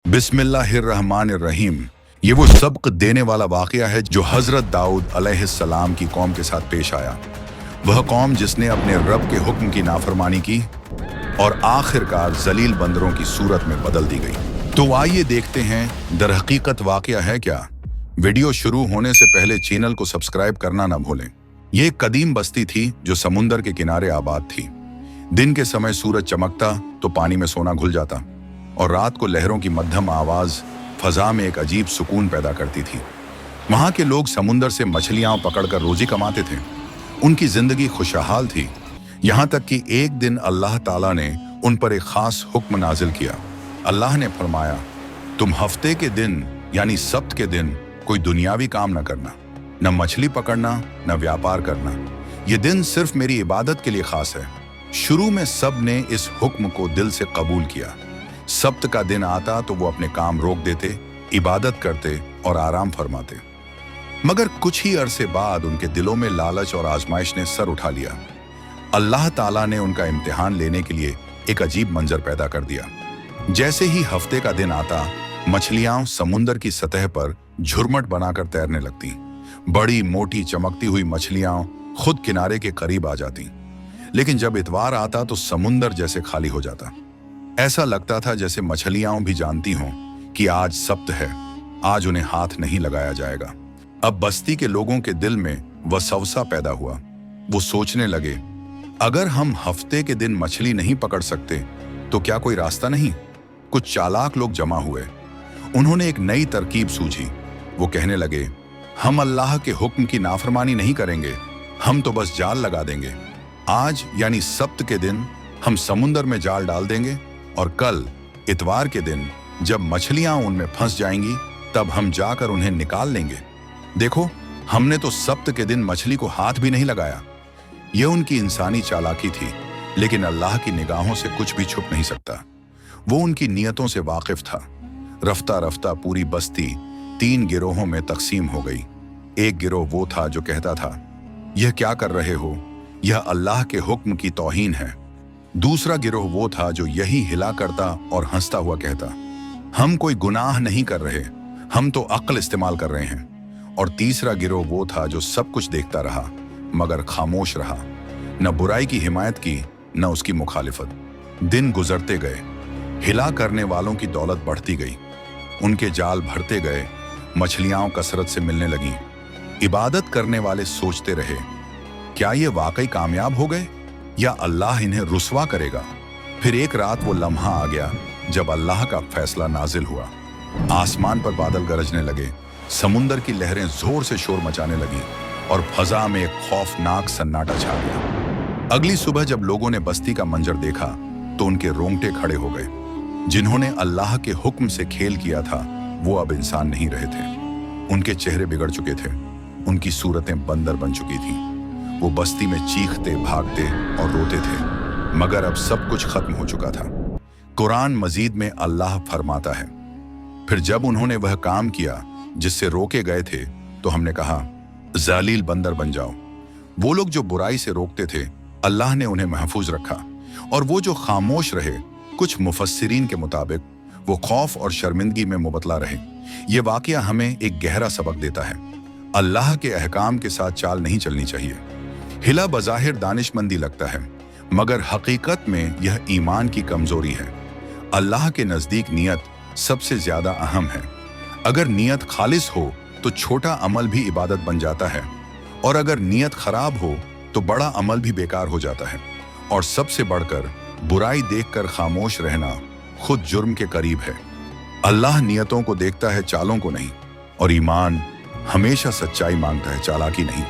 बिस्मिल्लाहिर्रहमानिर्रहीम। ये वो सबक देने वाला वाक़या है जो हज़रत दाऊद अलैहिस्सलाम की कौम के साथ पेश आया। वह कौम जिसने अपने रब के हुक्म की नाफरमानी की और आखिरकार जलील बंदरों की सूरत में बदल दी गई। तो आइए देखते हैं दरहकीकत वाक़या है क्या। वीडियो शुरू होने से पहले चैनल को सब्सक्राइब करना ना भूलें। ये एक कदीम बस्ती थी जो समुंदर के किनारे आबाद थी। दिन के समय सूरज चमकता तो पानी में सोना घुल जाता और रात को लहरों की मध्यम आवाज फजा में एक अजीब सुकून पैदा करती थी। वहां के लोग समुंदर से मछलियां पकड़कर रोजी कमाते थे। उनकी जिंदगी खुशहाल थी, यहां तक कि एक दिन अल्लाह ताला ने उन पर एक खास हुक्म नाजिल किया। अल्लाह ने फरमाया, तुम हफ्ते के दिन यानी सब्त के दिन कोई दुनियावी काम न करना, न मछली पकड़ना, न व्यापार करना। ये दिन सिर्फ मेरी इबादत के लिए खास है। शुरू में सब ने इस हुक्म को दिल से कबूल किया। सब्त का दिन आता तो वो अपने काम रोक देते, इबादत करते और आराम फरमाते। मगर कुछ ही अरसे बाद उनके दिलों में लालच और आजमाइश ने सर उठा लिया। अल्लाह ताला ने उनका इम्तिहान लेने के लिए एक अजीब मंजर पैदा कर दिया। जैसे ही हफ्ते का दिन आता, मछलियां समुंदर की सतह पर झुरमट बनाकर तैरने लगती। बड़ी मोटी चमकती हुई मछलियां खुद किनारे के करीब आ जाती। लेकिन जब इतवार आता तो समुंदर जैसे खाली हो जाता। ऐसा लगता था जैसे मछलियां भी जानती हों कि आज सब्त है, आज उन्हें हाथ नहीं लगाया जाएगा। अब बस्ती के लोगों के दिल में वसवसा पैदा हुआ। वो सोचने लगे, अगर हम हफ्ते के दिन मछली नहीं पकड़ सकते तो क्या कोई रास्ता नहीं? कुछ चालाक लोग जमा हुए। उन्होंने एक नई तरकीब सूझी। वो कहने लगे, हम अल्लाह के हुक्म की नाफरमानी नहीं करेंगे, हम तो बस जाल लगा देंगे। आज यानी सब्त के दिन हम समुंदर में जाल डाल देंगे और कल इतवार के दिन जब मछलियां उनमें फंस जाएंगी तब हम जाकर उन्हें निकाल लेंगे। देखो, हमने तो सब्त के दिन मछली को हाथ भी नहीं लगाया। यह उनकी इंसानी चालाकी थी, लेकिन अल्लाह की निगाहों से कुछ भी छुप नहीं सकता। वो उनकी नियतों से वाकिफ था। रफ्ता रफ्ता पूरी बस्ती 3 गिरोहों में तकसीम हो गई। एक गिरोह वो था जो कहता था, यह क्या कर रहे हो, यह अल्लाह के हुक्म की तौहीन है। दूसरा गिरोह वो था जो यही हिला करता और हंसता हुआ कहता, हम कोई गुनाह नहीं कर रहे, हम तो अक्ल इस्तेमाल कर रहे हैं। और तीसरा गिरोह वो था जो सब कुछ देखता रहा मगर खामोश रहा, न बुराई की हिमायत की न उसकी मुखालिफत। दिन गुजरते गए, हिला करने वालों की दौलत बढ़ती गई, उनके जाल भरते गए, मछलियां कसरत से मिलने लगीं। इबादत करने वाले सोचते रहे, क्या ये वाकई कामयाब हो गए या अल्लाह इन्हें रुस्वा करेगा? फिर एक रात वो लम्हा आ गया जब अल्लाह का फैसला नाजिल हुआ। आसमान पर बादल गरजने लगे, समुंदर की लहरें जोर से शोर मचाने लगीं और फजा में एक खौफनाक सन्नाटा छा गया। अगली सुबह जब लोगों ने बस्ती का मंजर देखा तो उनके रोंगटे खड़े हो गए। जिन्होंने अल्लाह के हुक्म से खेल किया था वो अब इंसान नहीं रहे थे। उनके चेहरे बिगड़ चुके थे, उनकी सूरतें बंदर बन चुकी थीं। वो बस्ती में चीखते, भागते और रोते थे, मगर अब सब कुछ खत्म हो चुका था। कुरान मजीद में अल्लाह फरमाता है, फिर जब उन्होंने वह काम किया जिससे रोके गए थे तो हमने कहा, जालील बंदर बन जाओ। वो लोग जो बुराई से रोकते थे, अल्लाह ने उन्हें महफूज रखा, और वो जो खामोश रहे, कुछ मुफस्सिरीन के मुताबिक वो खौफ और शर्मिंदगी में मुबतला रहे। ये वाकया हमें एक गहरा सबक देता है, अल्लाह के अहकाम के साथ चाल नहीं चलनी चाहिए। हिला बज़ाहिर दानिशमंदी लगता है, मगर हकीकत में यह ईमान की कमजोरी है। अल्लाह के नज़दीक नियत सबसे ज्यादा अहम है। अगर नियत खालिस हो तो छोटा अमल भी इबादत बन जाता है, और अगर नियत खराब हो तो बड़ा अमल भी बेकार हो जाता है। और सबसे बढ़कर बुराई देखकर खामोश रहना खुद जुर्म के करीब है। अल्लाह नियतों को देखता है, चालों को नहीं, और ईमान हमेशा सच्चाई मांगता है, चालाकी नहीं।